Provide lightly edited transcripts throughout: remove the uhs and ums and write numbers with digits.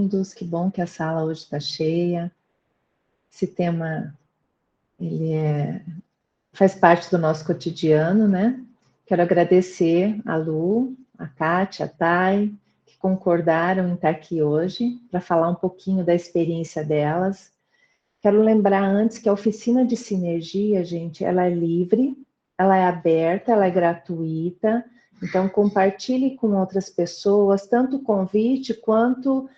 bem-vindos. Que bom que a sala hoje está cheia. Esse tema, faz parte do nosso cotidiano, né? Quero agradecer a Lu, a Kátia, a Thay, que concordaram em estar aqui hoje para falar um pouquinho da experiência delas. Quero lembrar antes que a oficina de sinergia, gente, ela é livre, ela é aberta, ela é gratuita. Então, compartilhe com outras pessoas, tanto o convite quanto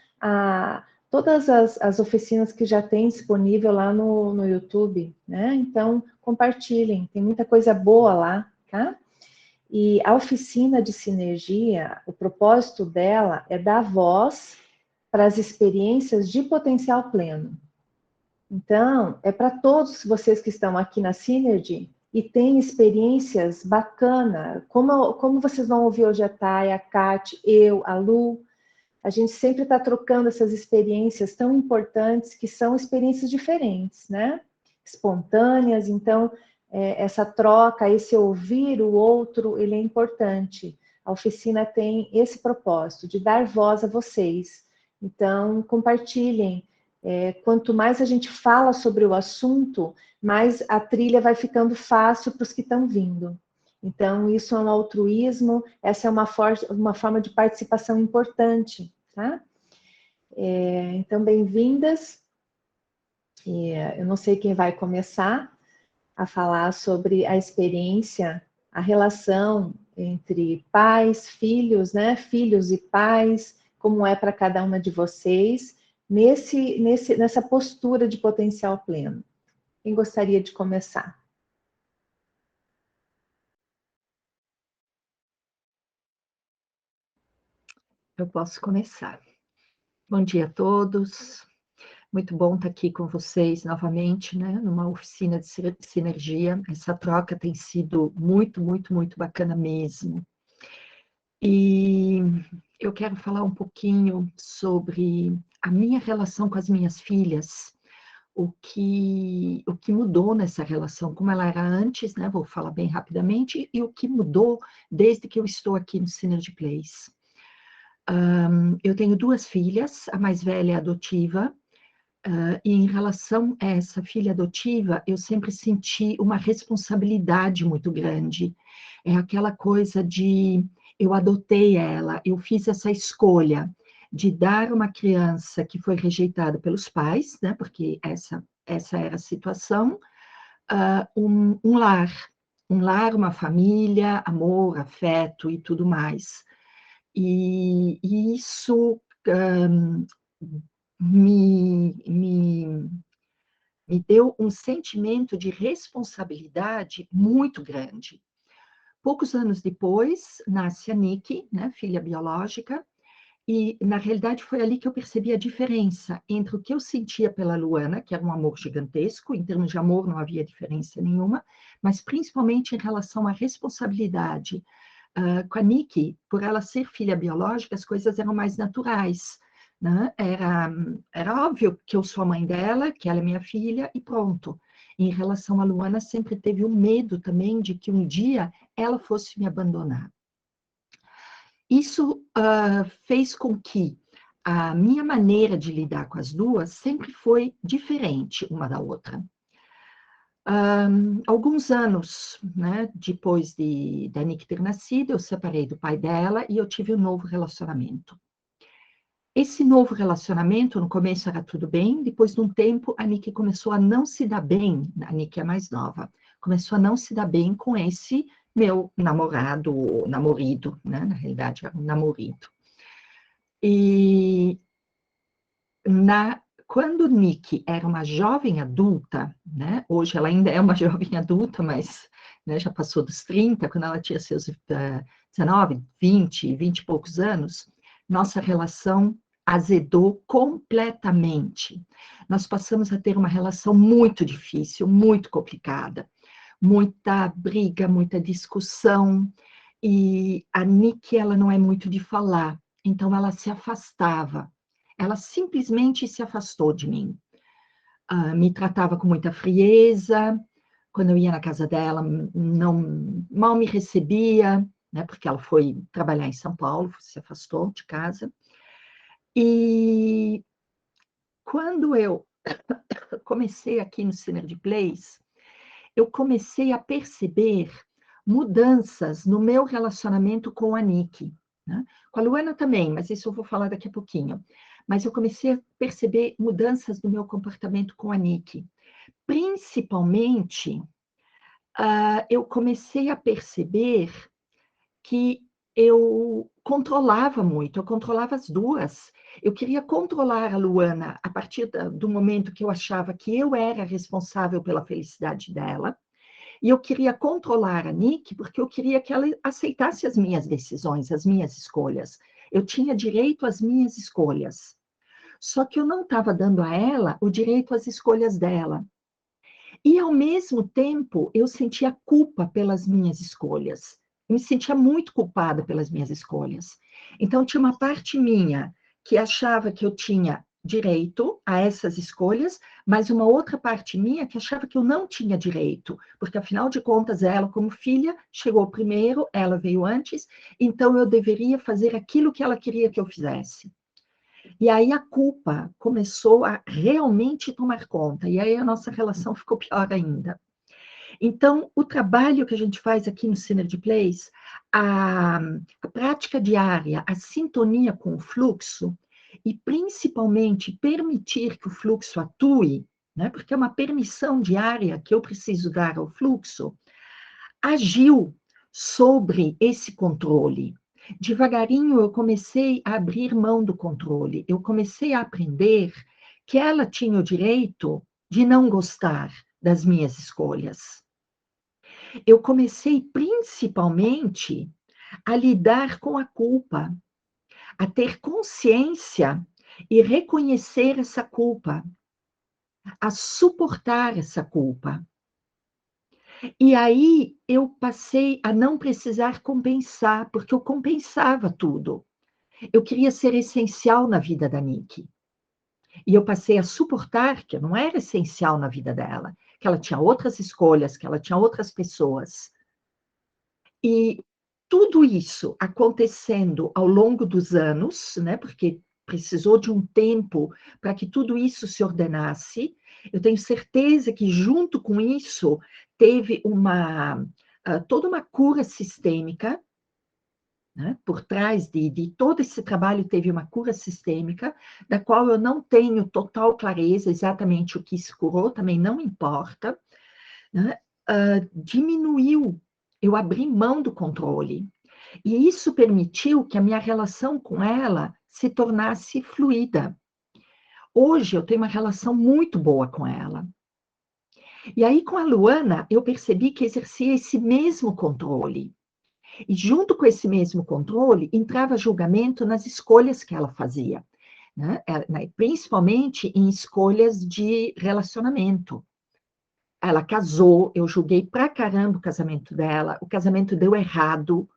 todas as oficinas que já tem disponível lá no YouTube, né? Então, compartilhem, tem muita coisa boa lá, tá? E a oficina de sinergia, o propósito dela é dar voz para as experiências de potencial pleno. Então, é para todos vocês que estão aqui na Synergy e têm experiências bacanas, como vocês vão ouvir hoje a Thay, a Kátia, eu, a Lu, a gente sempre está trocando essas experiências tão importantes, que são experiências diferentes, né? Espontâneas, então, essa troca, esse ouvir o outro, ele é importante. A oficina tem esse propósito, de dar voz a vocês. Então, compartilhem. Quanto mais a gente fala sobre o assunto, mais a trilha vai ficando fácil para os que estão vindo. Então, isso é um altruísmo, essa é uma forma de participação importante, tá? Então, bem-vindas. Eu não sei quem vai começar a falar sobre a experiência, a relação entre pais, filhos, né? Filhos e pais, como é para cada uma de vocês, nessa postura de potencial pleno. Quem gostaria de começar? Eu posso começar. Bom dia a todos. Muito bom estar aqui com vocês novamente, né, numa oficina de sinergia. Essa troca tem sido muito, muito, muito bacana mesmo. E eu quero falar um pouquinho sobre a minha relação com as minhas filhas, o que mudou nessa relação, como ela era antes, né, vou falar bem rapidamente, e o que mudou desde que eu estou aqui no Synergy Place. Eu tenho 2 filhas, a mais velha é adotiva, e em relação a essa filha adotiva, eu sempre senti uma responsabilidade muito grande. É aquela coisa de, eu adotei ela, eu fiz essa escolha de dar uma criança que foi rejeitada pelos pais, né, porque essa era a situação, um lar, uma família, amor, afeto e tudo mais. E isso me deu um sentimento de responsabilidade muito grande. Poucos anos depois, nasce a Nikki, né, filha biológica, e, na realidade, foi ali que eu percebi a diferença entre o que eu sentia pela Luana, que era um amor gigantesco, em termos de amor não havia diferença nenhuma, mas principalmente em relação à responsabilidade. Com a Nikki, por ela ser filha biológica, as coisas eram mais naturais, né? Era óbvio que eu sou a mãe dela, que ela é minha filha, e pronto. Em relação à Luana, sempre teve um medo também de que um dia ela fosse me abandonar. Isso fez com que a minha maneira de lidar com as duas sempre foi diferente uma da outra. Alguns anos, né, depois da Nikki ter nascido, eu separei do pai dela e eu tive um novo relacionamento. Esse novo relacionamento, no começo era tudo bem, depois de um tempo a Nikki começou a não se dar bem, a Nikki é mais nova, começou a não se dar bem com esse meu namorado, ou namorido, né, na realidade era um namorido. E quando Nikki era uma jovem adulta, né, hoje ela ainda é uma jovem adulta, mas, né, já passou dos 30, quando ela tinha seus 19, 20 e poucos anos, nossa relação azedou completamente. Nós passamos a ter uma relação muito difícil, muito complicada, muita briga, muita discussão, e a Nikki, ela não é muito de falar, então ela se afastava. Ela simplesmente se afastou de mim. Me tratava com muita frieza. Quando eu ia na casa dela, mal me recebia, né, porque ela foi trabalhar em São Paulo, se afastou de casa. E quando eu comecei aqui no Synergy Place, eu comecei a perceber mudanças no meu relacionamento com a Nick, né? Com a Luana também, mas isso eu vou falar daqui a pouquinho. Mas eu comecei a perceber mudanças no meu comportamento com a Nick. Principalmente, eu comecei a perceber que eu controlava muito, eu controlava as duas. Eu queria controlar a Luana a partir do momento que eu achava que eu era responsável pela felicidade dela, e eu queria controlar a Nick porque eu queria que ela aceitasse as minhas decisões, as minhas escolhas. Eu tinha direito às minhas escolhas. Só que eu não estava dando a ela o direito às escolhas dela. E, ao mesmo tempo, eu sentia culpa pelas minhas escolhas. Eu me sentia muito culpada pelas minhas escolhas. Então, tinha uma parte minha que achava que eu tinha direito a essas escolhas, mas uma outra parte minha que achava que eu não tinha direito, porque, afinal de contas, ela, como filha, chegou primeiro, ela veio antes, então eu deveria fazer aquilo que ela queria que eu fizesse. E aí a culpa começou a realmente tomar conta, e aí a nossa relação ficou pior ainda. Então, o trabalho que a gente faz aqui no Synergy Place, a prática diária, a sintonia com o fluxo, e principalmente permitir que o fluxo atue, né, porque é uma permissão diária que eu preciso dar ao fluxo, agiu sobre esse controle. Devagarinho eu comecei a abrir mão do controle, eu comecei a aprender que ela tinha o direito de não gostar das minhas escolhas. Eu comecei principalmente a lidar com a culpa, a ter consciência e reconhecer essa culpa, a suportar essa culpa. E aí eu passei a não precisar compensar, porque eu compensava tudo. Eu queria ser essencial na vida da Nick. E eu passei a suportar que eu não era essencial na vida dela, que ela tinha outras escolhas, que ela tinha outras pessoas. E tudo isso acontecendo ao longo dos anos, né, porque precisou de um tempo para que tudo isso se ordenasse. Eu tenho certeza que, junto com isso, teve toda uma cura sistêmica, né? Por trás de todo esse trabalho teve uma cura sistêmica, da qual eu não tenho total clareza exatamente o que se curou, também não importa, né? Diminuiu, eu abri mão do controle. E isso permitiu que a minha relação com ela se tornasse fluida. Hoje eu tenho uma relação muito boa com ela. E aí, com a Luana, eu percebi que exercia esse mesmo controle. E junto com esse mesmo controle, entrava julgamento nas escolhas que ela fazia, né? Principalmente em escolhas de relacionamento. Ela casou, eu julguei pra caramba o casamento dela, o casamento deu errado,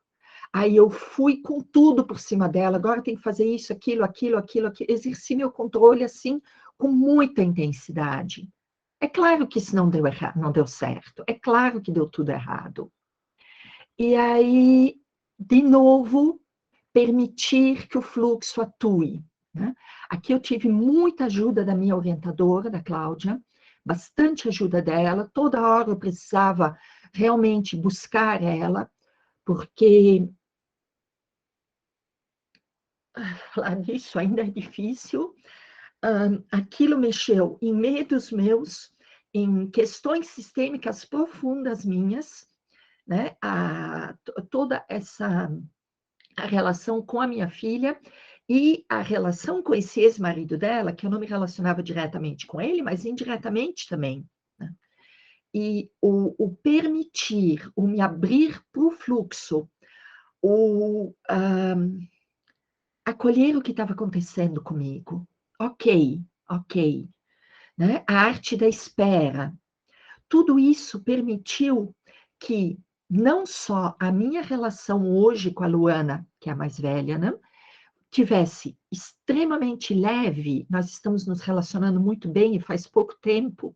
aí eu fui com tudo por cima dela, agora tem que fazer isso, aquilo, exerci meu controle assim, com muita intensidade. É claro que isso não deu errado, não deu certo, é claro que deu tudo errado. E aí, de novo, permitir que o fluxo atue, né? Aqui eu tive muita ajuda da minha orientadora, da Cláudia, bastante ajuda dela, toda hora eu precisava realmente buscar ela, porque falar disso ainda é difícil. Aquilo mexeu em medos meus, em questões sistêmicas profundas minhas, né? Toda essa a relação com a minha filha e a relação com esse ex-marido dela, que eu não me relacionava diretamente com ele, mas indiretamente também, né? E o permitir, o me abrir para o fluxo, acolher o que estava acontecendo comigo. Ok, ok. Né? A arte da espera. Tudo isso permitiu que não só a minha relação hoje com a Luana, que é a mais velha, né, tivesse extremamente leve, nós estamos nos relacionando muito bem e faz pouco tempo,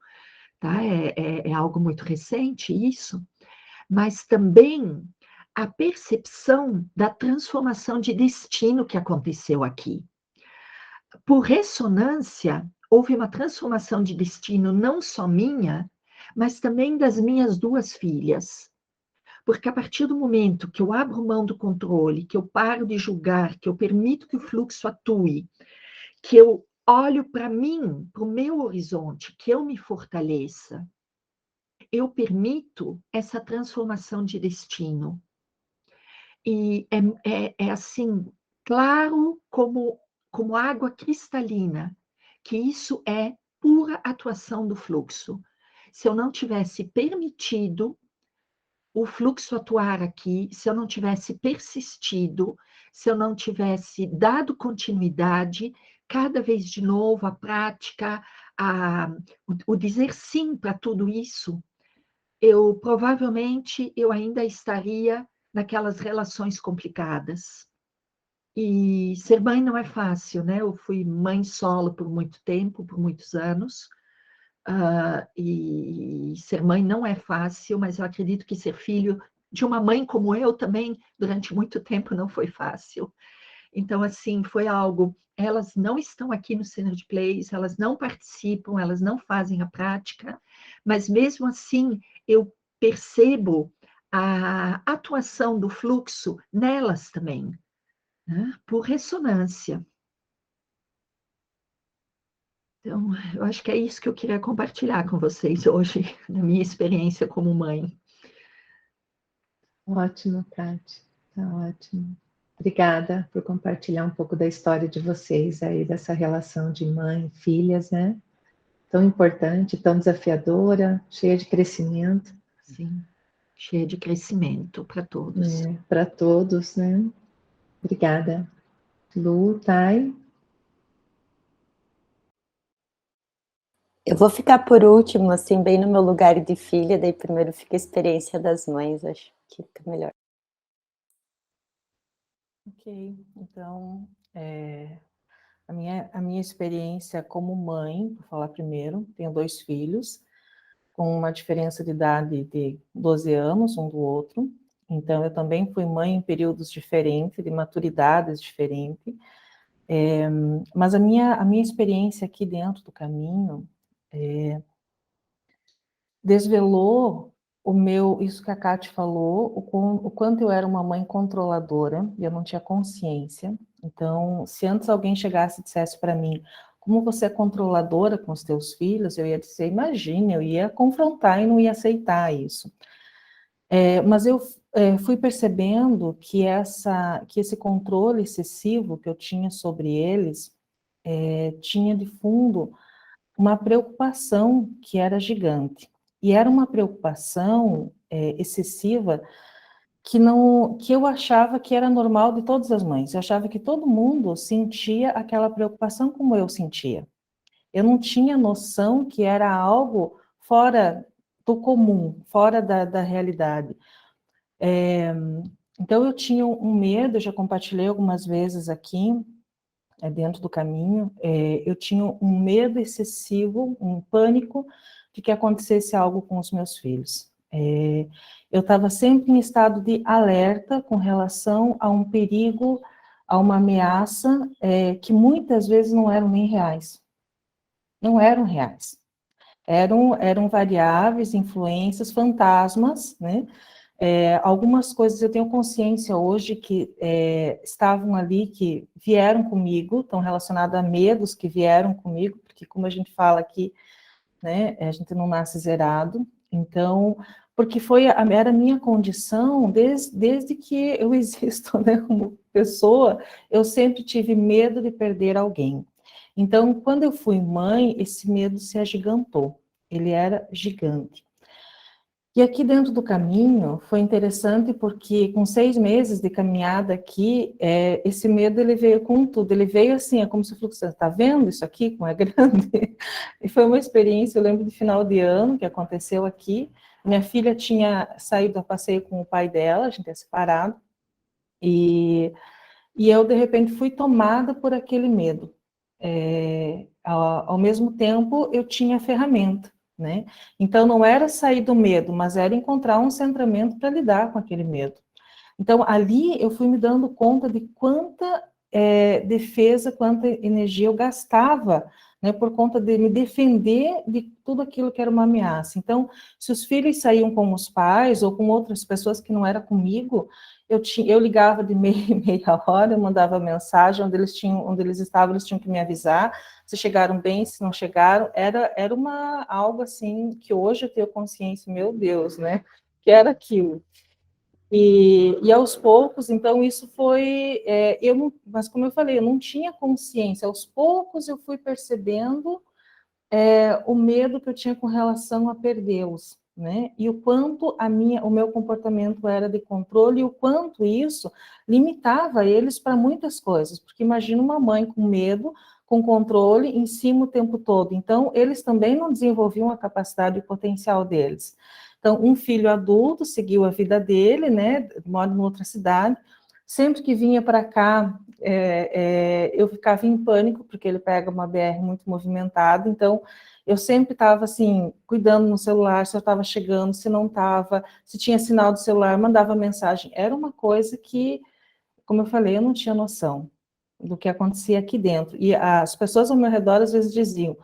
tá? É algo muito recente isso, mas também a percepção da transformação de destino que aconteceu aqui. por ressonância, houve uma transformação de destino não só minha, mas também das minhas 2 filhas. Porque a partir do momento que eu abro mão do controle, que eu paro de julgar, que eu permito que o fluxo atue, que eu olho para mim, para o meu horizonte, que eu me fortaleça, eu permito essa transformação de destino. E é assim, claro como água cristalina, que isso é pura atuação do fluxo. Se eu não tivesse permitido o fluxo atuar aqui, se eu não tivesse persistido, se eu não tivesse dado continuidade, cada vez de novo a prática, o dizer sim para tudo isso, eu provavelmente eu ainda estaria naquelas relações complicadas. E ser mãe não é fácil, né? Eu fui mãe solo por muito tempo, por muitos anos, e ser mãe não é fácil, mas eu acredito que ser filho de uma mãe como eu também, durante muito tempo, não foi fácil. Então, assim, foi algo. Elas não estão aqui no Synergy Place, elas não participam, elas não fazem a prática, mas mesmo assim eu percebo a atuação do fluxo nelas também, né? Por ressonância. Então, eu acho que é isso que eu queria compartilhar com vocês hoje, na minha experiência como mãe. Ótimo, Tati. Tá ótimo. Obrigada por compartilhar um pouco da história de vocês aí, dessa relação de mãe e filhas, né? Tão importante, tão desafiadora, cheia de crescimento. Sim, cheia de crescimento para todos. Para todos, né? Obrigada. Lu, Thay. Eu vou ficar por último, assim, bem no meu lugar de filha, daí primeiro fica a experiência das mães, acho que fica melhor. Ok, então, a minha experiência como mãe, vou falar primeiro, tenho 2 filhos, com uma diferença de idade de 12 anos um do outro, então eu também fui mãe em períodos diferentes, de maturidades diferentes, mas a minha experiência aqui dentro do caminho desvelou isso que a Kate falou, o quanto eu era uma mãe controladora, e eu não tinha consciência. Então, se antes alguém chegasse e dissesse para mim, como você é controladora com os teus filhos, eu ia dizer, imagine, eu ia confrontar e não ia aceitar isso. Mas eu fui percebendo que esse controle excessivo que eu tinha sobre eles, tinha de fundo uma preocupação que era gigante. E era uma preocupação excessiva que eu achava que era normal de todas as mães. Eu achava que todo mundo sentia aquela preocupação como eu sentia. Eu não tinha noção que era algo fora do comum, fora da realidade. Então eu tinha um medo, eu já compartilhei algumas vezes aqui, dentro do caminho, eu tinha um medo excessivo, um pânico de que acontecesse algo com os meus filhos. Eu estava sempre em estado de alerta com relação a um perigo, a uma ameaça, que muitas vezes não eram nem reais. Não eram reais. Eram variáveis, influências, fantasmas, né? Algumas coisas eu tenho consciência hoje que estavam ali, que vieram comigo, estão relacionadas a medos que vieram comigo, porque como a gente fala aqui, né, a gente não nasce zerado, então, porque era a minha condição, desde que eu existo, né, como pessoa, eu sempre tive medo de perder alguém. Então, quando eu fui mãe, esse medo se agigantou, ele era gigante. E aqui dentro do caminho foi interessante porque com 6 meses de caminhada aqui, esse medo ele veio com tudo, ele veio assim, é como se o fluxo, está vendo isso aqui como é grande? E foi uma experiência, eu lembro de final de ano que aconteceu aqui, minha filha tinha saído a passeio com o pai dela, a gente é separado, e eu de repente fui tomada por aquele medo. Ao mesmo tempo eu tinha ferramenta, né? Então não era sair do medo, mas era encontrar um centramento para lidar com aquele medo. Então ali eu fui me dando conta de quanta defesa, quanta energia eu gastava, né, por conta de me defender de tudo aquilo que era uma ameaça. Então, se os filhos saíam com os pais ou com outras pessoas que não era comigo, eu ligava de meia em meia hora, eu mandava mensagem, onde eles estavam, eles tinham que me avisar, se chegaram bem, se não chegaram, era algo assim, que hoje eu tenho consciência, meu Deus, né, que era aquilo. E aos poucos, então, isso foi, mas como eu falei, eu não tinha consciência, aos poucos eu fui percebendo o medo que eu tinha com relação a perdê-los, né, e o quanto o meu comportamento era de controle, e o quanto isso limitava eles para muitas coisas, porque imagina uma mãe com medo, com controle, em cima o tempo todo, então, eles também não desenvolviam a capacidade e o potencial deles. Então, um filho adulto seguiu a vida dele, né, mora em outra cidade, sempre que vinha para cá, eu ficava em pânico, porque ele pega uma BR muito movimentada, então eu sempre estava assim, cuidando no celular, se eu estava chegando, se não estava, se tinha sinal do celular, mandava mensagem. Era uma coisa que, como eu falei, eu não tinha noção do que acontecia aqui dentro. E as pessoas ao meu redor às vezes diziam: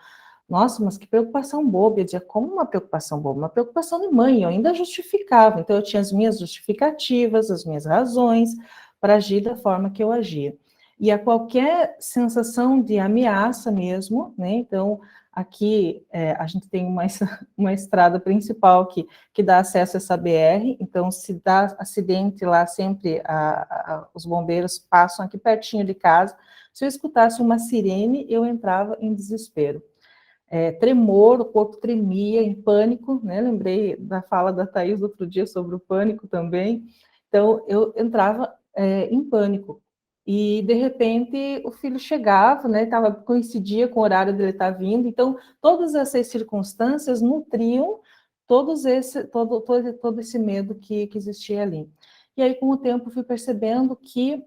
nossa, mas que preocupação boba. Eu dizia: como uma preocupação boba? Uma preocupação de mãe, eu ainda justificava. Então, eu tinha as minhas justificativas, as minhas razões para agir da forma que eu agia. E a qualquer sensação de ameaça mesmo, né? Então, aqui a gente tem uma estrada principal que dá acesso a essa BR, então, se dá acidente lá, sempre os bombeiros passam aqui pertinho de casa. Se eu escutasse uma sirene, eu entrava em desespero. Tremor, o corpo tremia, em pânico, né? Lembrei da fala da Thaís outro dia sobre o pânico também. Então, eu entrava em pânico. E, de repente, o filho chegava, né? Coincidia com o horário dele estar vindo. Então, todas essas circunstâncias nutriam todo esse medo que existia ali. E aí, com o tempo, fui percebendo que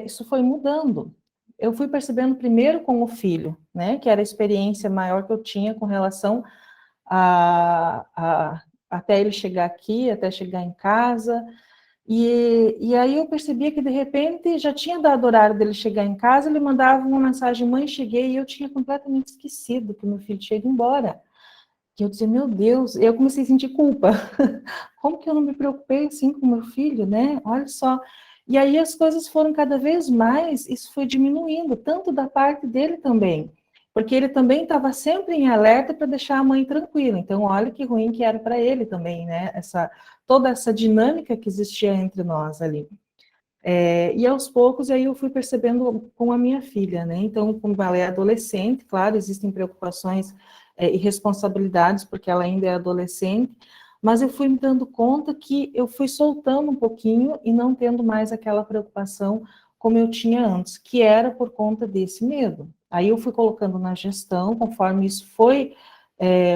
isso foi mudando. Eu fui percebendo primeiro com o filho, né, que era a experiência maior que eu tinha com relação até ele chegar aqui, até chegar em casa, e aí eu percebia que, de repente, já tinha dado horário dele chegar em casa, ele mandava uma mensagem: mãe, cheguei, e eu tinha completamente esquecido que meu filho tinha ido embora. E eu dizia: meu Deus, eu comecei a sentir culpa. Como que eu não me preocupei assim com meu filho, né? Olha só. E aí as coisas foram cada vez mais, isso foi diminuindo, tanto da parte dele também, porque ele também estava sempre em alerta para deixar a mãe tranquila. Então, olha que ruim que era para ele também, né? Toda essa dinâmica que existia entre nós ali. E aos poucos, aí eu fui percebendo com a minha filha, né? Então, como ela é adolescente, claro, existem preocupações e responsabilidades, porque ela ainda é adolescente, mas eu fui me dando conta que eu fui soltando um pouquinho e não tendo mais aquela preocupação como eu tinha antes, que era por conta desse medo. Aí eu fui colocando na gestão, conforme isso foi,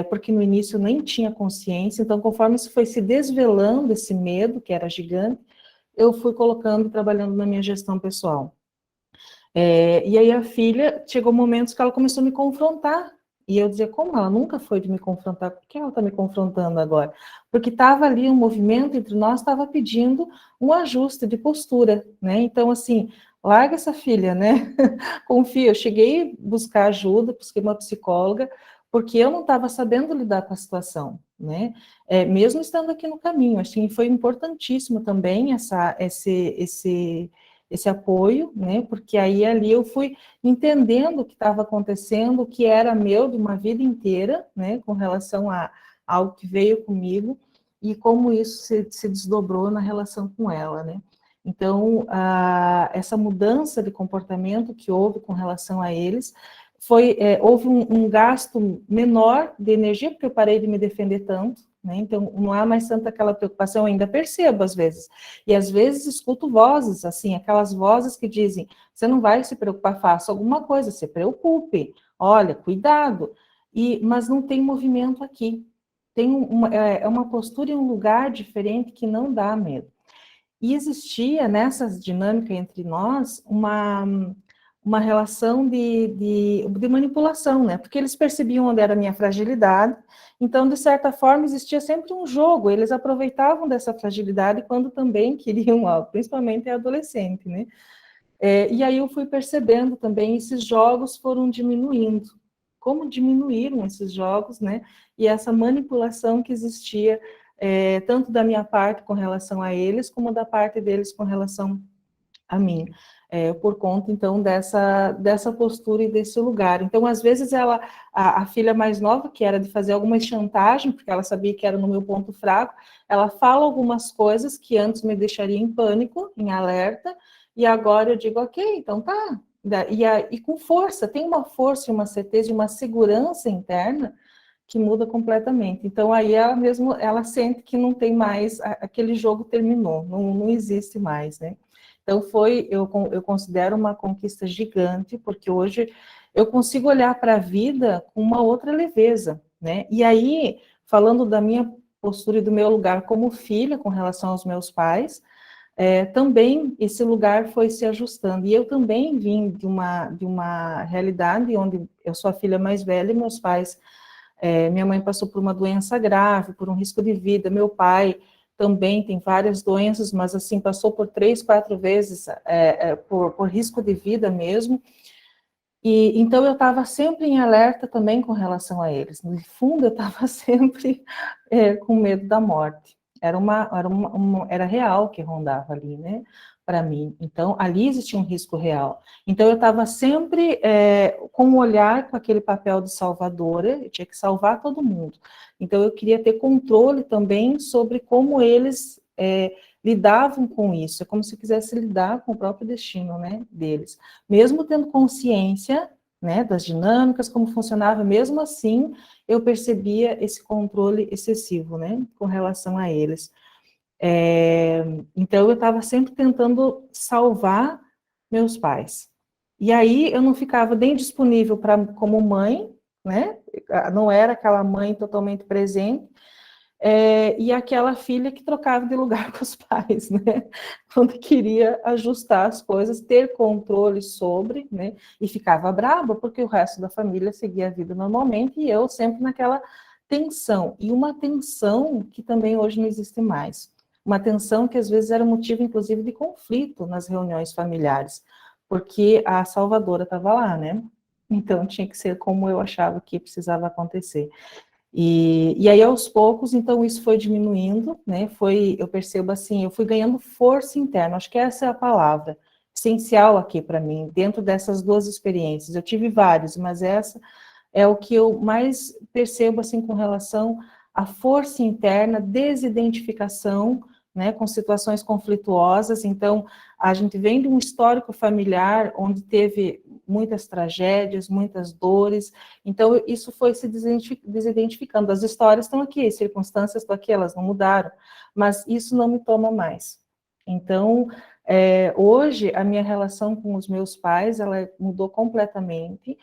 porque no início eu nem tinha consciência, então conforme isso foi se desvelando, esse medo, que era gigante, eu fui colocando, trabalhando na minha gestão pessoal. E aí a filha, chegou momentos que ela começou a me confrontar, e eu dizia: como ela nunca foi de me confrontar, por que ela está me confrontando agora? Porque estava ali um movimento entre nós, estava pedindo um ajuste de postura, né? Então, assim, larga essa filha, né? Confia, eu cheguei a buscar ajuda, busquei uma psicóloga, porque eu não estava sabendo lidar com a situação, né? Mesmo estando aqui no caminho, assim, foi importantíssimo também esse apoio, né? Porque aí ali eu fui entendendo o que estava acontecendo, o que era meu de uma vida inteira, né? Com relação a algo que veio comigo e como isso se desdobrou na relação com ela, né? Então, essa mudança de comportamento que houve com relação a eles houve um gasto menor de energia, porque eu parei de me defender tanto, né? Então, não há mais tanta aquela preocupação, eu ainda percebo às vezes. E às vezes escuto vozes, assim, aquelas vozes que dizem: você não vai se preocupar, faça alguma coisa, se preocupe, olha, cuidado. Mas não tem movimento aqui. Tem uma postura e um lugar diferente que não dá medo. E existia nessa dinâmica entre nós uma relação de manipulação, né? Porque eles percebiam onde era a minha fragilidade, então, de certa forma, existia sempre um jogo, eles aproveitavam dessa fragilidade quando também queriam algo, principalmente a adolescente, né? E aí eu fui percebendo também, esses jogos foram diminuindo. Como diminuíram esses jogos, né? E essa manipulação que existia, tanto da minha parte com relação a eles, como da parte deles com relação a mim. Por conta, então, dessa postura e desse lugar. Então, às vezes, a filha mais nova, que era de fazer alguma chantagem, porque ela sabia que era no meu ponto fraco, ela fala algumas coisas que antes me deixaria em pânico, em alerta, e agora eu digo, ok, então tá. E com força, tem uma força, uma certeza, uma segurança interna que muda completamente. Então, aí ela sente que não tem mais, aquele jogo terminou, não existe mais, né? Então, eu considero uma conquista gigante, porque hoje eu consigo olhar para a vida com uma outra leveza, né? E aí, falando da minha postura e do meu lugar como filha com relação aos meus pais, também esse lugar foi se ajustando. E eu também vim de uma realidade onde eu sou a filha mais velha e meus pais, minha mãe passou por uma doença grave, por um risco de vida, meu pai também tem várias doenças, mas assim, passou por 3, 4 vezes por risco de vida mesmo. E então eu estava sempre em alerta também com relação a eles. No fundo, eu estava sempre com medo da morte. Era real que rondava ali, né? Para mim. Então, ali existia um risco real. Então, eu estava sempre com um olhar, com aquele papel de salvadora, eu tinha que salvar todo mundo. Então, eu queria ter controle também sobre como eles lidavam com isso. É como se eu quisesse lidar com o próprio destino, né, deles. Mesmo tendo consciência, né, das dinâmicas, como funcionava, mesmo assim, eu percebia esse controle excessivo, né, com relação a eles. Então, eu estava sempre tentando salvar meus pais. E aí, eu não ficava nem disponível como mãe, né, não era aquela mãe totalmente presente, e aquela filha que trocava de lugar com os pais, né? Quando queria ajustar as coisas, ter controle sobre, né? E ficava brava porque o resto da família seguia a vida normalmente e eu sempre naquela tensão. E uma tensão que também hoje não existe mais. Uma tensão que às vezes era motivo, inclusive, de conflito nas reuniões familiares, porque a salvadora estava lá, né? Então tinha que ser como eu achava que precisava acontecer. E aí, aos poucos, então, isso foi diminuindo, né, eu percebo assim, eu fui ganhando força interna, acho que essa é a palavra essencial aqui para mim, dentro dessas duas experiências. Eu tive várias, mas essa é o que eu mais percebo, assim, com relação à força interna, desidentificação, né, com situações conflituosas. Então, a gente vem de um histórico familiar onde teve muitas tragédias, muitas dores, então isso foi se desidentificando. As histórias estão aqui, as circunstâncias estão aqui, elas não mudaram, mas isso não me toma mais. Então, hoje, a minha relação com os meus pais, ela mudou completamente.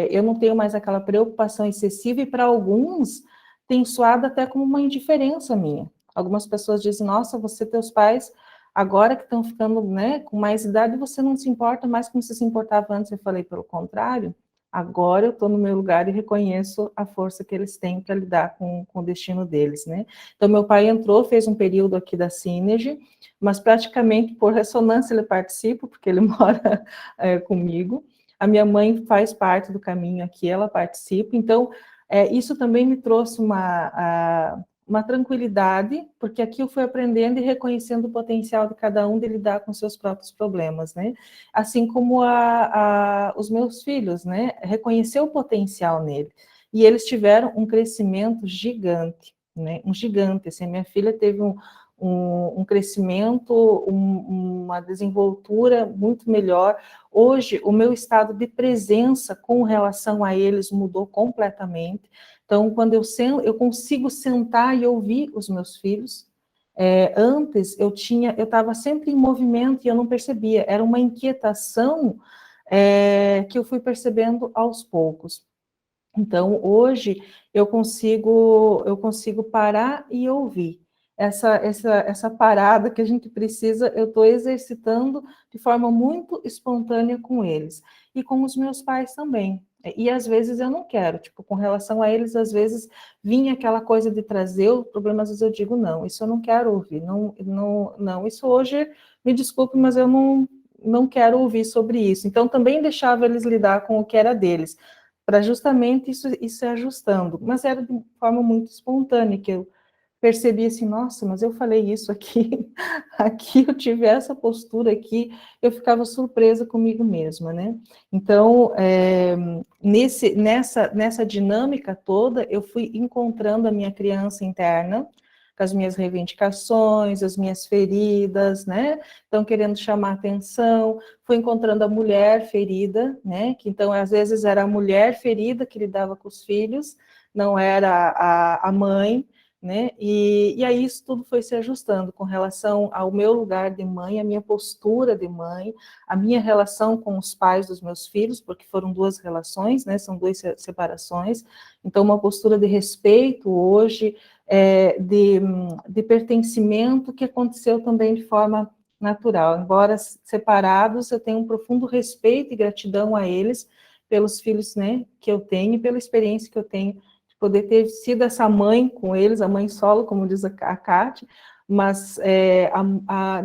Eu não tenho mais aquela preocupação excessiva, e para alguns tem soado até como uma indiferença minha. Algumas pessoas dizem, nossa, teus pais, agora que estão ficando, né, com mais idade, você não se importa mais como você se importava antes. Eu falei, pelo contrário, agora eu estou no meu lugar e reconheço a força que eles têm para lidar com o destino deles, né. Então, meu pai entrou, fez um período aqui da Synergy, mas praticamente por ressonância ele participa, porque ele mora comigo. A minha mãe faz parte do caminho aqui, ela participa, então isso também me trouxe uma tranquilidade, porque aqui eu fui aprendendo e reconhecendo o potencial de cada um de lidar com seus próprios problemas, né? Assim como os meus filhos, né? Reconhecer o potencial nele. E eles tiveram um crescimento gigante, né? Um gigante, assim, minha filha teve um crescimento, uma desenvoltura muito melhor. Hoje, o meu estado de presença com relação a eles mudou completamente. Então, quando eu consigo sentar e ouvir os meus filhos. Antes, eu estava sempre em movimento e eu não percebia. Era uma inquietação que eu fui percebendo aos poucos. Então, hoje, eu consigo parar e ouvir. Essa parada que a gente precisa, eu estou exercitando de forma muito espontânea com eles. E com os meus pais também. E às vezes eu não quero, tipo, com relação a eles, às vezes vinha aquela coisa de trazer o problema, às vezes eu digo, não, isso eu não quero ouvir, não, isso hoje, me desculpe, mas eu não quero ouvir sobre isso. Então, também deixava eles lidar com o que era deles, para justamente isso ir ajustando. Mas era de forma muito espontânea, que eu percebi assim, nossa, mas eu falei isso aqui, aqui eu tive essa postura aqui, eu ficava surpresa comigo mesma, né? Então, nessa dinâmica toda, eu fui encontrando a minha criança interna, com as minhas reivindicações, as minhas feridas, né? Então, querendo chamar atenção, fui encontrando a mulher ferida, né? Que então, às vezes, era a mulher ferida que lidava com os filhos, não era a mãe, né? E aí isso tudo foi se ajustando com relação ao meu lugar de mãe, a minha postura de mãe, a minha relação com os pais dos meus filhos, porque foram duas relações, né? São duas separações. Então, uma postura de respeito hoje, de pertencimento, que aconteceu também de forma natural. Embora separados, eu tenho um profundo respeito e gratidão a eles, pelos filhos, né, que eu tenho, e pela experiência que eu tenho poder ter sido essa mãe com eles, a mãe solo, como diz a Kátia, mas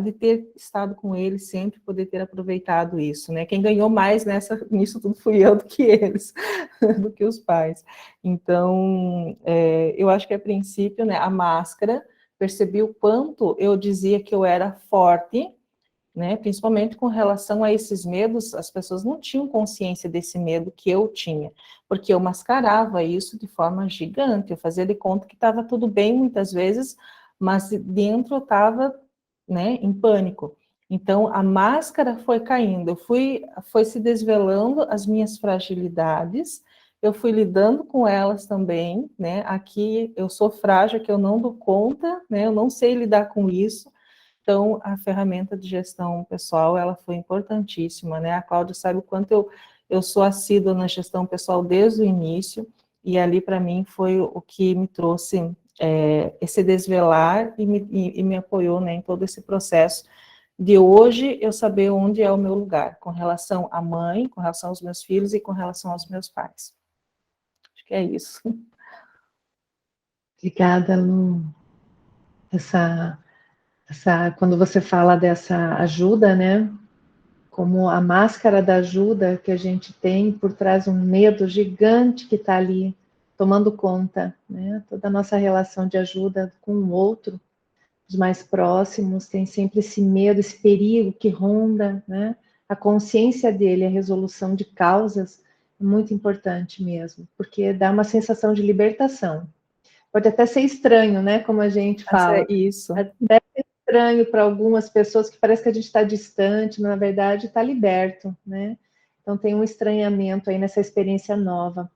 de ter estado com eles sempre, poder ter aproveitado isso, né? Quem ganhou mais nisso tudo fui eu do que eles, do que os pais. Então, eu acho que a princípio, né, a máscara, percebi o quanto eu dizia que eu era forte, né, principalmente com relação a esses medos, as pessoas não tinham consciência desse medo que eu tinha, porque eu mascarava isso de forma gigante, eu fazia de conta que estava tudo bem muitas vezes, mas dentro eu estava, né, em pânico. Então, a máscara foi caindo, foi se desvelando as minhas fragilidades, eu fui lidando com elas também, né, aqui eu sou frágil, que eu não dou conta, né, eu não sei lidar com isso. Então, a ferramenta de gestão pessoal, ela foi importantíssima, né? A Cláudia sabe o quanto eu sou assídua na gestão pessoal desde o início, e ali, para mim, foi o que me trouxe esse desvelar e me apoiou, né, em todo esse processo de hoje eu saber onde é o meu lugar, com relação à mãe, com relação aos meus filhos e com relação aos meus pais. Acho que é isso. Obrigada, Lu. Quando você fala dessa ajuda, né? Como a máscara da ajuda que a gente tem por trás um medo gigante que está ali tomando conta, né? Toda a nossa relação de ajuda com o outro, os mais próximos, tem sempre esse medo, esse perigo que ronda, né? A consciência dele, a resolução de causas é muito importante mesmo, porque dá uma sensação de libertação. Pode até ser estranho, né? Como a gente fala. Isso. Até estranho para algumas pessoas que parece que a gente está distante, mas na verdade está liberto, né? Então tem um estranhamento aí nessa experiência nova.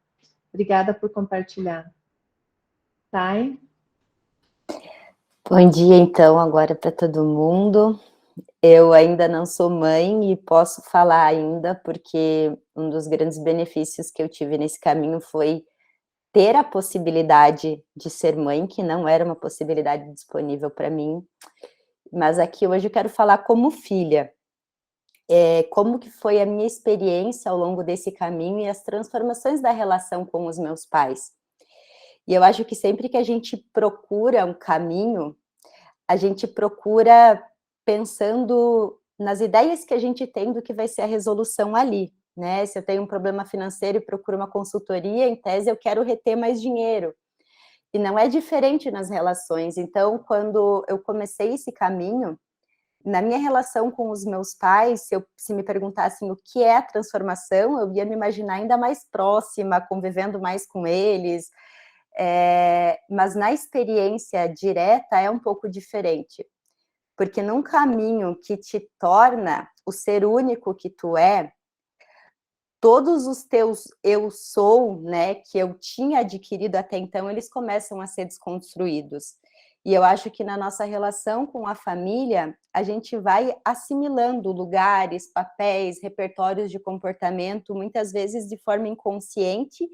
Obrigada por compartilhar. Thay? Bom dia, então, agora para todo mundo. Eu ainda não sou mãe e posso falar ainda, porque um dos grandes benefícios que eu tive nesse caminho foi ter a possibilidade de ser mãe, que não era uma possibilidade disponível para mim. Mas aqui hoje eu quero falar como filha. Como que foi a minha experiência ao longo desse caminho e as transformações da relação com os meus pais. E eu acho que sempre que a gente procura um caminho, a gente procura pensando nas ideias que a gente tem do que vai ser a resolução ali, né? Se eu tenho um problema financeiro e procuro uma consultoria, em tese eu quero reter mais dinheiro. E não é diferente nas relações. Então, quando eu comecei esse caminho, na minha relação com os meus pais, se me perguntassem o que é a transformação, eu ia me imaginar ainda mais próxima, convivendo mais com eles, mas na experiência direta é um pouco diferente, porque num caminho que te torna o ser único que tu é, todos os teus eu sou, né, que eu tinha adquirido até então, eles começam a ser desconstruídos. E eu acho que na nossa relação com a família, a gente vai assimilando lugares, papéis, repertórios de comportamento, muitas vezes de forma inconsciente,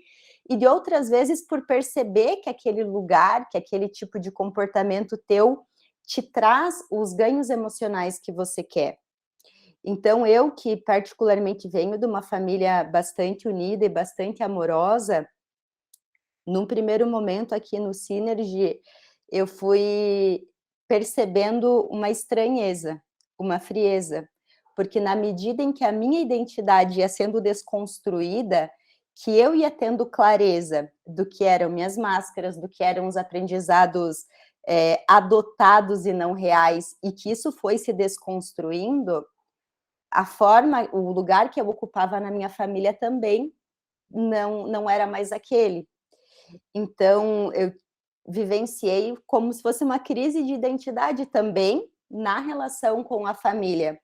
e de outras vezes por perceber que aquele lugar, que aquele tipo de comportamento teu te traz os ganhos emocionais que você quer. Então, eu que particularmente venho de uma família bastante unida e bastante amorosa, num primeiro momento aqui no Synergy, eu fui percebendo uma estranheza, uma frieza, porque na medida em que a minha identidade ia sendo desconstruída, que eu ia tendo clareza do que eram minhas máscaras, do que eram os aprendizados adotados e não reais, e que isso foi se desconstruindo, a forma, o lugar que eu ocupava na minha família também não era mais aquele. Então, eu vivenciei como se fosse uma crise de identidade também na relação com a família,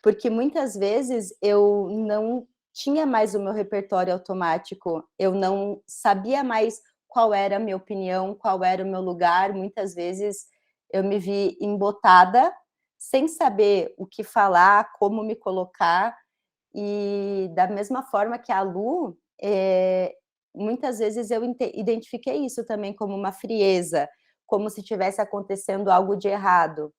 porque muitas vezes eu não tinha mais o meu repertório automático, eu não sabia mais qual era a minha opinião, qual era o meu lugar, muitas vezes eu me vi embotada, sem saber o que falar, como me colocar, e da mesma forma que a Lu, muitas vezes eu identifiquei isso também como uma frieza, como se tivesse acontecendo algo de errado.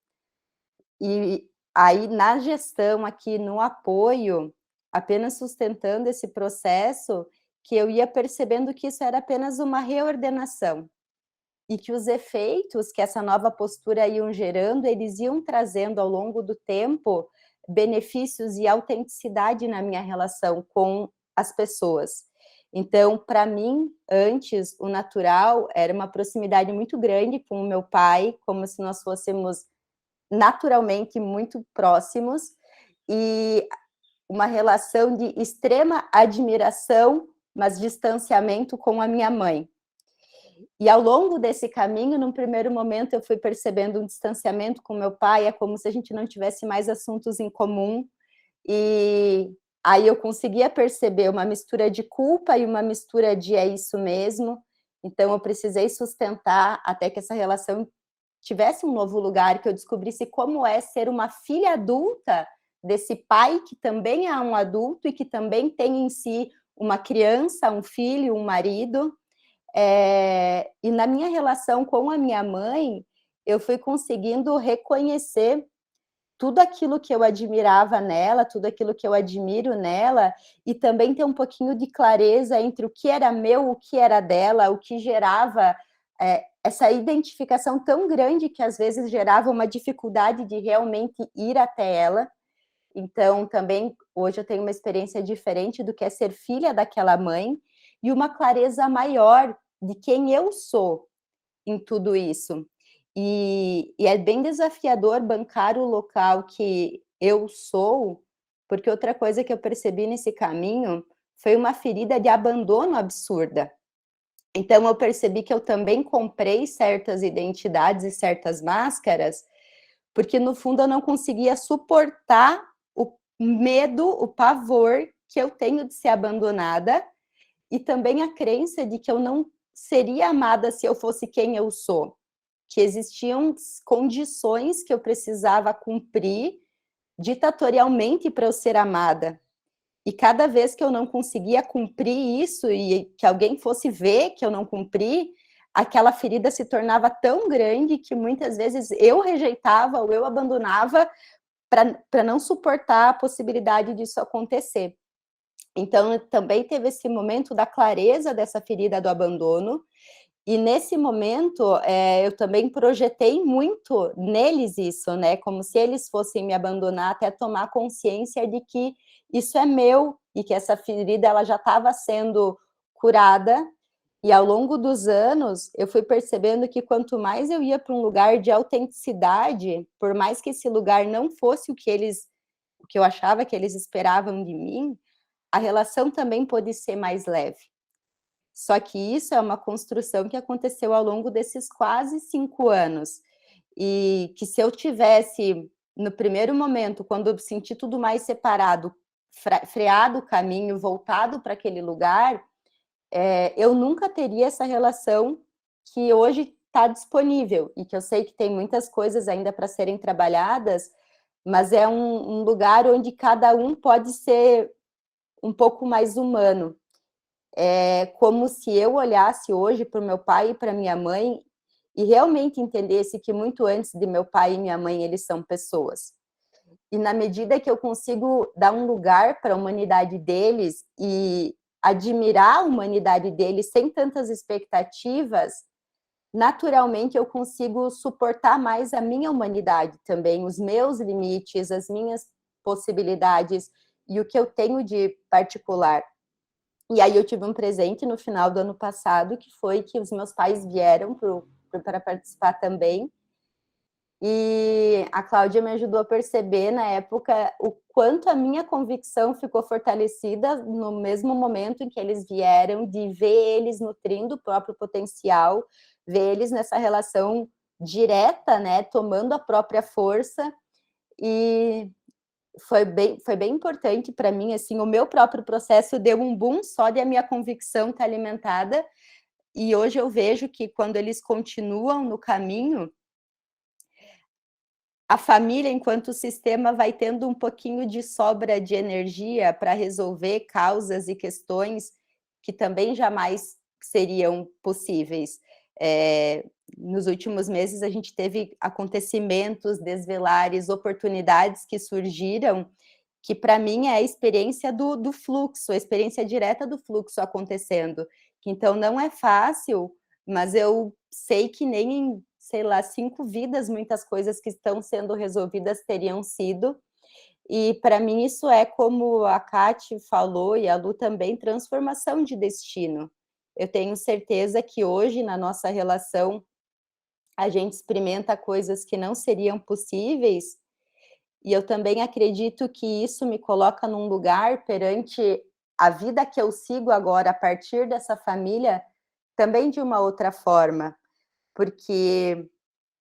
E aí, na gestão aqui, no apoio, apenas sustentando esse processo, que eu ia percebendo que isso era apenas uma reordenação, e que os efeitos que essa nova postura iam gerando, eles iam trazendo ao longo do tempo benefícios e autenticidade na minha relação com as pessoas. Então, para mim, antes, o natural era uma proximidade muito grande com o meu pai, como se nós fôssemos naturalmente muito próximos, e uma relação de extrema admiração, mas distanciamento com a minha mãe. E ao longo desse caminho, num primeiro momento, eu fui percebendo um distanciamento com meu pai, é como se a gente não tivesse mais assuntos em comum, e aí eu conseguia perceber uma mistura de culpa e uma mistura de é isso mesmo, então eu precisei sustentar até que essa relação tivesse um novo lugar, que eu descobrisse como é ser uma filha adulta desse pai que também é um adulto e que também tem em si uma criança, um filho, um marido. E na minha relação com a minha mãe, eu fui conseguindo reconhecer tudo aquilo que eu admirava nela, tudo aquilo que eu admiro nela, e também ter um pouquinho de clareza entre o que era meu, o que era dela, o que gerava essa identificação tão grande que às vezes gerava uma dificuldade de realmente ir até ela. Então, também, hoje eu tenho uma experiência diferente do que é ser filha daquela mãe, e uma clareza maior de quem eu sou em tudo isso. E é bem desafiador bancar o local que eu sou, porque outra coisa que eu percebi nesse caminho foi uma ferida de abandono absurda. Então, eu percebi que eu também comprei certas identidades e certas máscaras, porque, no fundo, eu não conseguia suportar o medo, o pavor que eu tenho de ser abandonada, e também a crença de que eu não seria amada se eu fosse quem eu sou, que existiam condições que eu precisava cumprir ditatorialmente para eu ser amada. E cada vez que eu não conseguia cumprir isso e que alguém fosse ver que eu não cumpri, aquela ferida se tornava tão grande que muitas vezes eu rejeitava ou eu abandonava para não suportar a possibilidade disso acontecer. Então, também teve esse momento da clareza dessa ferida do abandono, e nesse momento eu também projetei muito neles isso, né? Como se eles fossem me abandonar, até tomar consciência de que isso é meu e que essa ferida ela já estava sendo curada. E ao longo dos anos, eu fui percebendo que quanto mais eu ia para um lugar de autenticidade, por mais que esse lugar não fosse o que eu achava que eles esperavam de mim, a relação também pôde ser mais leve. Só que isso é uma construção que aconteceu ao longo desses quase 5 anos. E que se eu tivesse, no primeiro momento, quando eu senti tudo mais separado, freado o caminho, voltado para aquele lugar, eu nunca teria essa relação que hoje está disponível. E que eu sei que tem muitas coisas ainda para serem trabalhadas, mas é um lugar onde cada um pode ser um pouco mais humano. É como se eu olhasse hoje para o meu pai e para minha mãe e realmente entendesse que muito antes de meu pai e minha mãe, eles são pessoas. E na medida que eu consigo dar um lugar para a humanidade deles e admirar a humanidade deles sem tantas expectativas, naturalmente eu consigo suportar mais a minha humanidade também, os meus limites, as minhas possibilidades e o que eu tenho de particular. E aí eu tive um presente no final do ano passado, que foi que os meus pais vieram para participar também. E a Cláudia me ajudou a perceber, na época, o quanto a minha convicção ficou fortalecida no mesmo momento em que eles vieram, de ver eles nutrindo o próprio potencial, ver eles nessa relação direta, né, tomando a própria força. E foi bem importante para mim, assim, o meu próprio processo deu um boom só de a minha convicção estar alimentada, e hoje eu vejo que quando eles continuam no caminho, a família, enquanto sistema, vai tendo um pouquinho de sobra de energia para resolver causas e questões que também jamais seriam possíveis. Nos últimos meses, a gente teve acontecimentos, desvelares, oportunidades que surgiram, que para mim é a experiência do fluxo, a experiência direta do fluxo acontecendo. Então, não é fácil, mas eu sei que nem em, sei lá, 5 vidas, muitas coisas que estão sendo resolvidas teriam sido. E para mim isso é, como a Kati falou e a Lu também, transformação de destino. Eu tenho certeza que hoje, na nossa relação, a gente experimenta coisas que não seriam possíveis, e eu também acredito que isso me coloca num lugar perante a vida que eu sigo agora, a partir dessa família, também de uma outra forma, porque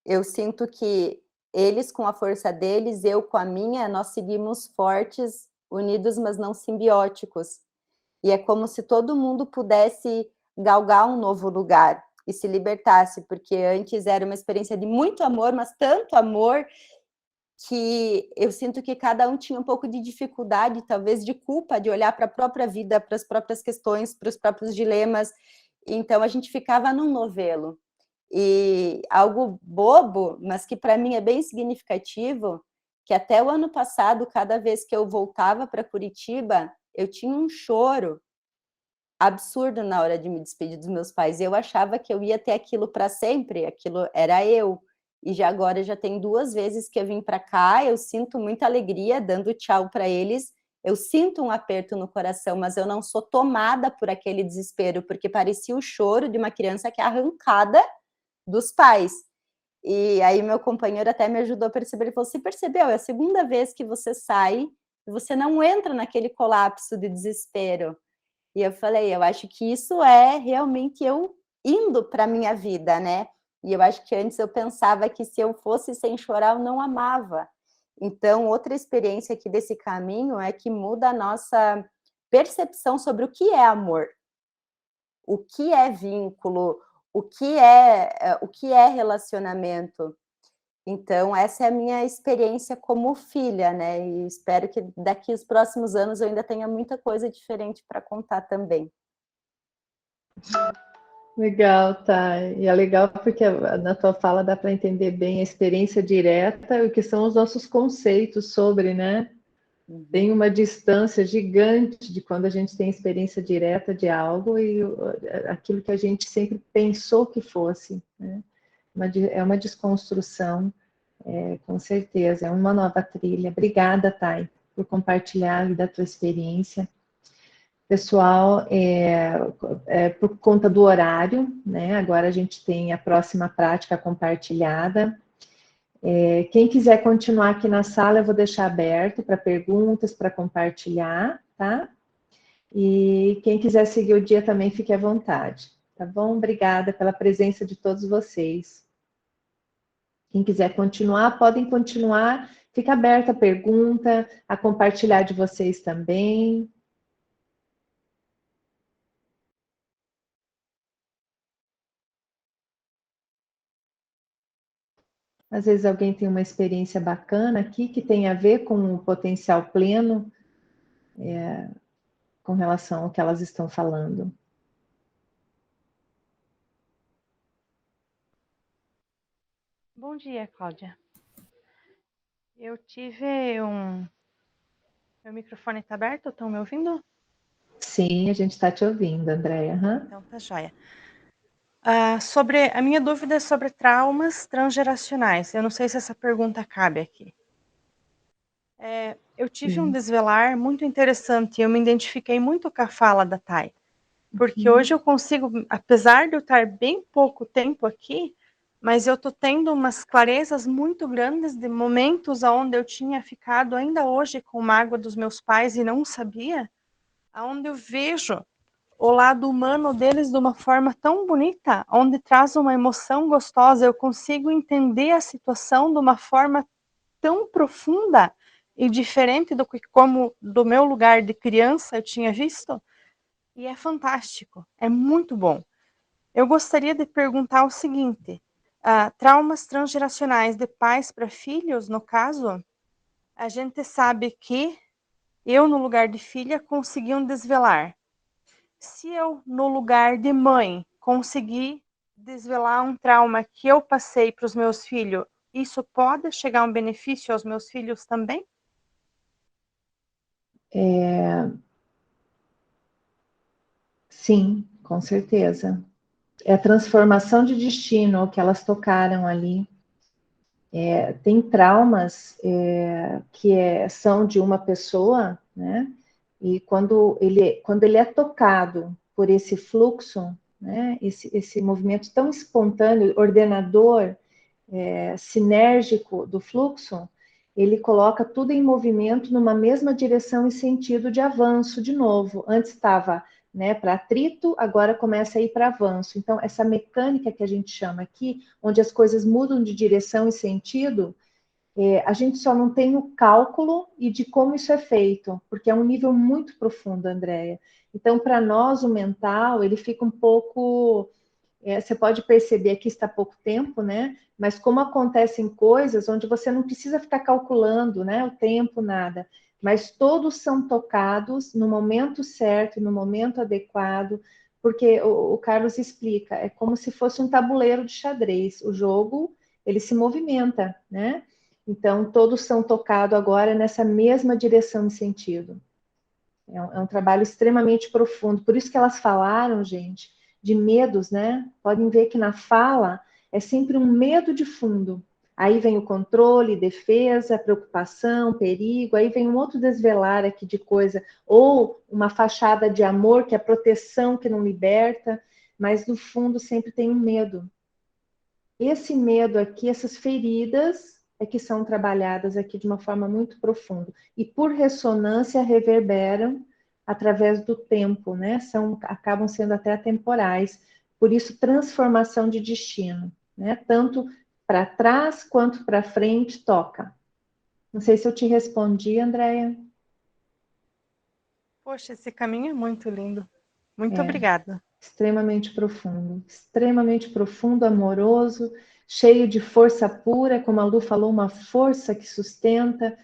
eu sinto que eles com a força deles, eu com a minha, nós seguimos fortes, unidos, mas não simbióticos. E é como se todo mundo pudesse galgar um novo lugar e se libertasse, porque antes era uma experiência de muito amor, mas tanto amor, que eu sinto que cada um tinha um pouco de dificuldade, talvez de culpa, de olhar para a própria vida, para as próprias questões, para os próprios dilemas. Então a gente ficava num novelo. E algo bobo, mas que para mim é bem significativo, que até o ano passado, cada vez que eu voltava para Curitiba, eu tinha um choro absurdo na hora de me despedir dos meus pais. Eu achava que eu ia ter aquilo para sempre, aquilo era eu. E já agora já tem 2 vezes que eu vim para cá, eu sinto muita alegria dando tchau para eles, eu sinto um aperto no coração, mas eu não sou tomada por aquele desespero, porque parecia o choro de uma criança que é arrancada dos pais. E aí meu companheiro até me ajudou a perceber, ele falou, você percebeu, é a segunda vez que você sai, e você não entra naquele colapso de desespero. E eu falei, eu acho que isso é realmente eu indo para a minha vida, né? E eu acho que antes eu pensava que se eu fosse sem chorar, eu não amava. Então, outra experiência aqui desse caminho é que muda a nossa percepção sobre o que é amor, o que é vínculo, o que é relacionamento. Então, essa é a minha experiência como filha, né? E espero que daqui os próximos anos eu ainda tenha muita coisa diferente para contar também. Legal, tá. E é legal porque na tua fala dá para entender bem a experiência direta e o que são os nossos conceitos sobre, né? Tem uma distância gigante de quando a gente tem experiência direta de algo e aquilo que a gente sempre pensou que fosse, né? É uma desconstrução, com certeza, é uma nova trilha. Obrigada, Thay, por compartilhar da tua experiência. Pessoal, por conta do horário, né? Agora a gente tem a próxima prática compartilhada. Quem quiser continuar aqui na sala, eu vou deixar aberto para perguntas, para compartilhar, tá? E quem quiser seguir o dia também, fique à vontade, tá bom? Obrigada pela presença de todos vocês. Quem quiser continuar, podem continuar. Fica aberta a pergunta, a compartilhar de vocês também. Às vezes alguém tem uma experiência bacana aqui que tem a ver com o potencial pleno, com relação ao que elas estão falando. Bom dia, Cláudia. Eu tive um... Meu microfone está aberto? Estão me ouvindo? Sim, a gente está te ouvindo, Andréia. Uhum. Então, tá joia. Sobre a minha dúvida é sobre traumas transgeracionais. Eu não sei se essa pergunta cabe aqui. eu tive um desvelar muito interessante, eu me identifiquei muito com a fala da Thay, porque hoje eu consigo, apesar de eu estar bem pouco tempo aqui, mas eu estou tendo umas clarezas muito grandes de momentos onde eu tinha ficado ainda hoje com mágoa dos meus pais e não sabia, onde eu vejo o lado humano deles de uma forma tão bonita, onde traz uma emoção gostosa, eu consigo entender a situação de uma forma tão profunda e diferente do que como do meu lugar de criança eu tinha visto, e é fantástico, é muito bom. Eu gostaria de perguntar o seguinte, traumas transgeracionais de pais para filhos, no caso, a gente sabe que eu, no lugar de filha, consegui um desvelar. Se eu, no lugar de mãe, conseguir desvelar um trauma que eu passei para os meus filhos, isso pode chegar a um benefício aos meus filhos também? Sim, com certeza. É a transformação de destino que elas tocaram ali. Tem traumas que são de uma pessoa, né? E quando ele é tocado por esse fluxo, né? Esse movimento tão espontâneo, ordenador, sinérgico do fluxo, ele coloca tudo em movimento numa mesma direção e sentido de avanço de novo. Antes estava, né, para atrito, agora começa a ir para avanço. Então, essa mecânica que a gente chama aqui, onde as coisas mudam de direção e sentido, a gente só não tem o cálculo e de como isso é feito, porque é um nível muito profundo, Andréia. Então, para nós, o mental, ele fica um pouco... você pode perceber que está pouco tempo, né? Mas como acontecem coisas onde você não precisa ficar calculando, né? O tempo, nada. Mas todos são tocados no momento certo, no momento adequado, porque o Carlos explica, é como se fosse um tabuleiro de xadrez. O jogo, ele se movimenta, né? Então, todos são tocados agora nessa mesma direção e sentido. É um trabalho extremamente profundo. Por isso que elas falaram, gente, de medos, né? Podem ver que na fala é sempre um medo de fundo. Aí vem o controle, defesa, preocupação, perigo. Aí vem um outro desvelar aqui de coisa. Ou uma fachada de amor, que é proteção, que não liberta. Mas no fundo sempre tem um medo. Esse medo aqui, essas feridas, é que são trabalhadas aqui de uma forma muito profunda. E por ressonância reverberam através do tempo, né? Acabam sendo até atemporais. Por isso, transformação de destino, né? Tanto para trás quanto para frente toca. Não sei se eu te respondi, Andréia. Poxa, esse caminho é muito lindo. Muito obrigada. Extremamente profundo, amoroso, cheio de força pura, como a Lu falou, uma força que sustenta.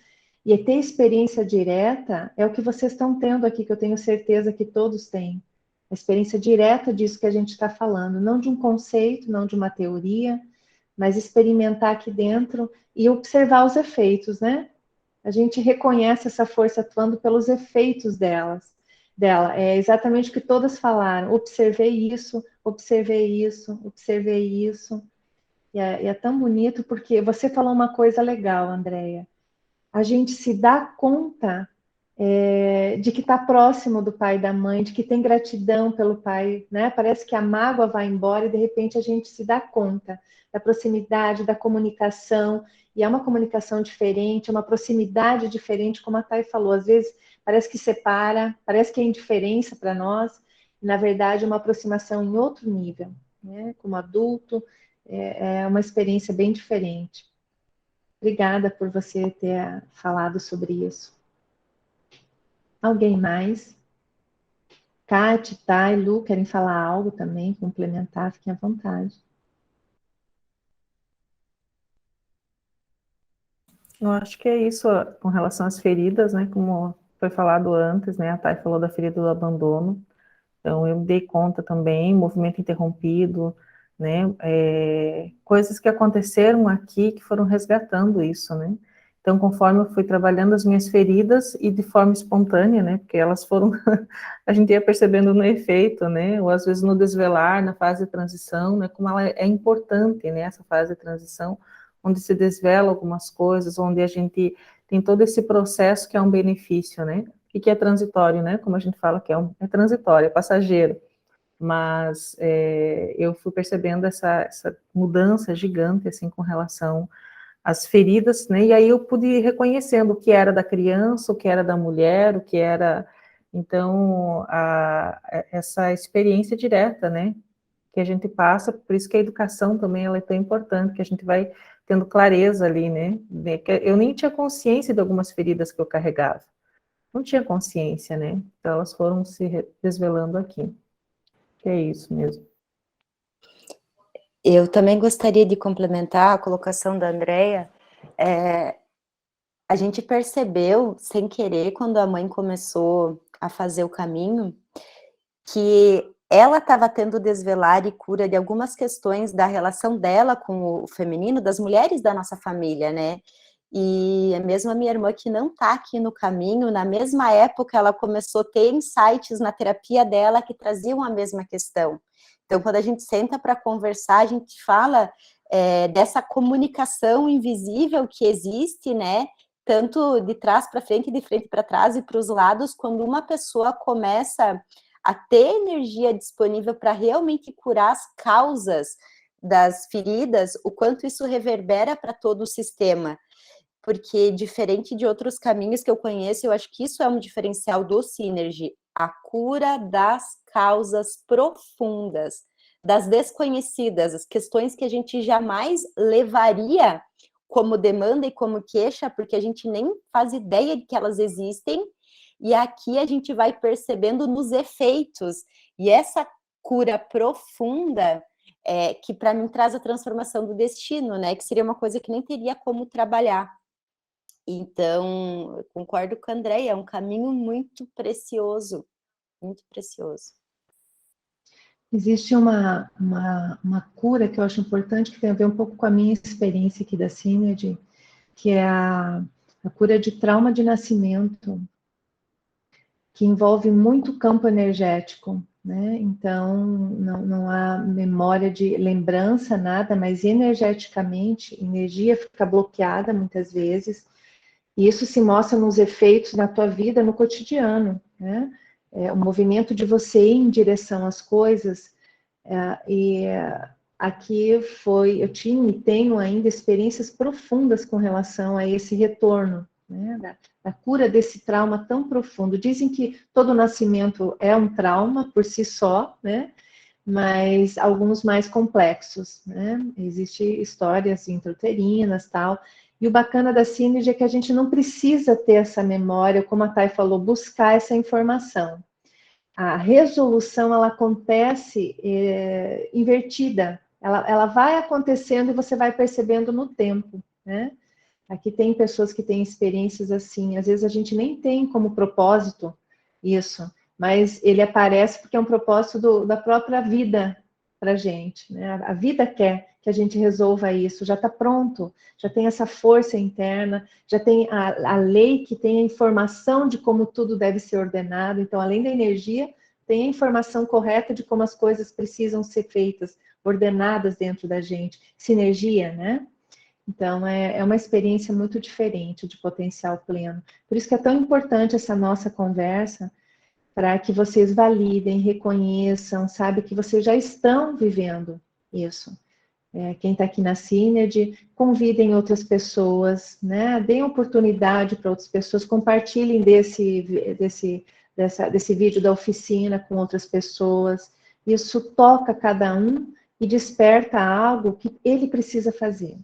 E ter experiência direta é o que vocês estão tendo aqui, que eu tenho certeza que todos têm. A experiência direta disso que a gente está falando, não de um conceito, não de uma teoria, mas experimentar aqui dentro e observar os efeitos, né? A gente reconhece essa força atuando pelos efeitos dela. É exatamente o que todas falaram. Observei isso, observei isso, observei isso. E é tão bonito porque você falou uma coisa legal, Andréia. A gente se dá conta de que está próximo do pai e da mãe, de que tem gratidão pelo pai, né? Parece que a mágoa vai embora e de repente a gente se dá conta da proximidade, da comunicação, e é uma comunicação diferente, uma proximidade diferente, como a Thay falou, às vezes parece que separa, parece que é indiferença para nós, e, na verdade é uma aproximação em outro nível, né? Como adulto, é uma experiência bem diferente. Obrigada por você ter falado sobre isso. Alguém mais? Kate, Thay, Lu, querem falar algo também, complementar? Fiquem à vontade. Eu acho que é isso com relação às feridas, né? Como foi falado antes, né? A Thay falou da ferida do abandono. Então, eu me dei conta também, movimento interrompido, né? Coisas que aconteceram aqui que foram resgatando isso, né? Então, conforme eu fui trabalhando as minhas feridas e de forma espontânea, né? Porque elas foram, a gente ia percebendo no efeito, né? Ou às vezes no desvelar, na fase de transição, né? Como ela é importante, né? Essa fase de transição, onde se desvela algumas coisas, onde a gente tem todo esse processo que é um benefício, né? O que é transitório, né? Como a gente fala que é transitório, é passageiro. Mas eu fui percebendo essa mudança gigante, assim, com relação às feridas, né? E aí eu pude ir reconhecendo o que era da criança, o que era da mulher, o que era... Então, essa experiência direta, né? Que a gente passa, por isso que a educação também ela é tão importante, que a gente vai tendo clareza ali, né? Eu nem tinha consciência de algumas feridas que eu carregava. Não tinha consciência, né? Então, elas foram se desvelando aqui. Que é isso mesmo. Eu também gostaria de complementar a colocação da Andrea. A gente percebeu, sem querer, quando a mãe começou a fazer o caminho, que ela estava tendo desvelar e cura de algumas questões da relação dela com o feminino, das mulheres da nossa família, né? E mesmo a minha irmã, que não está aqui no caminho, na mesma época ela começou a ter insights na terapia dela que traziam a mesma questão. Então, quando a gente senta para conversar, a gente fala dessa comunicação invisível que existe, né? Tanto de trás para frente, de frente para trás e para os lados, quando uma pessoa começa a ter energia disponível para realmente curar as causas das feridas, o quanto isso reverbera para todo o sistema. Porque, diferente de outros caminhos que eu conheço, eu acho que isso é um diferencial do Synergy, a cura das causas profundas, das desconhecidas, as questões que a gente jamais levaria como demanda e como queixa, porque a gente nem faz ideia de que elas existem, e aqui a gente vai percebendo nos efeitos, e essa cura profunda que para mim traz a transformação do destino, né, que seria uma coisa que nem teria como trabalhar. Então, eu concordo com a Andrea, é um caminho muito precioso, muito precioso. Existe uma cura que eu acho importante, que tem a ver um pouco com a minha experiência aqui da Synergy, que é a cura de trauma de nascimento, que envolve muito campo energético, né? Então, não há memória de lembrança, nada, mas energeticamente, energia fica bloqueada muitas vezes, e isso se mostra nos efeitos na tua vida, no cotidiano, né? O movimento de você ir em direção às coisas, aqui eu tinha e tenho ainda experiências profundas com relação a esse retorno, né, da cura desse trauma tão profundo. Dizem que todo nascimento é um trauma por si só, né, mas alguns mais complexos, né, existem histórias intrauterinas, tal, e o bacana da Synergy é que a gente não precisa ter essa memória, como a Thay falou, buscar essa informação. A resolução, ela acontece invertida, ela vai acontecendo e você vai percebendo no tempo, né? Aqui tem pessoas que têm experiências assim, às vezes a gente nem tem como propósito isso, mas ele aparece porque é um propósito da própria vida para a gente, né? A vida quer que a gente resolva isso, já está pronto, já tem essa força interna, já tem a lei que tem a informação de como tudo deve ser ordenado, então além da energia, tem a informação correta de como as coisas precisam ser feitas, ordenadas dentro da gente, sinergia, né? Então, é uma experiência muito diferente de potencial pleno. Por isso que é tão importante essa nossa conversa, para que vocês validem, reconheçam, sabe, que vocês já estão vivendo isso. Quem está aqui na Synergy, convidem outras pessoas, né? Deem oportunidade para outras pessoas, compartilhem desse vídeo da oficina com outras pessoas. Isso toca cada um e desperta algo que ele precisa fazer.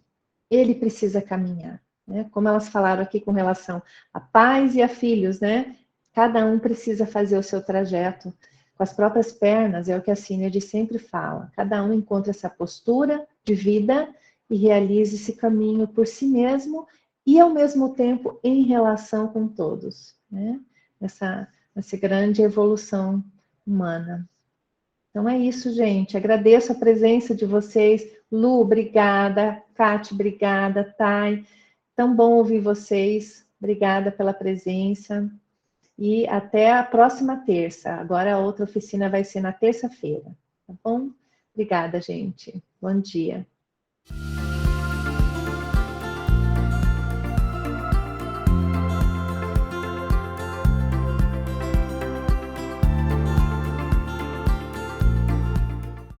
Ele precisa caminhar, né? Como elas falaram aqui com relação a pais e a filhos, né? Cada um precisa fazer o seu trajeto com as próprias pernas, é o que a Synergy sempre fala. Cada um encontra essa postura de vida e realiza esse caminho por si mesmo e, ao mesmo tempo, em relação com todos, né? Essa grande evolução humana. Então é isso, gente. Agradeço a presença de vocês. Lu, obrigada. Kate, obrigada. Thay, tão bom ouvir vocês. Obrigada pela presença. E até a próxima terça. Agora a outra oficina vai ser na terça-feira. Tá bom? Obrigada, gente. Bom dia.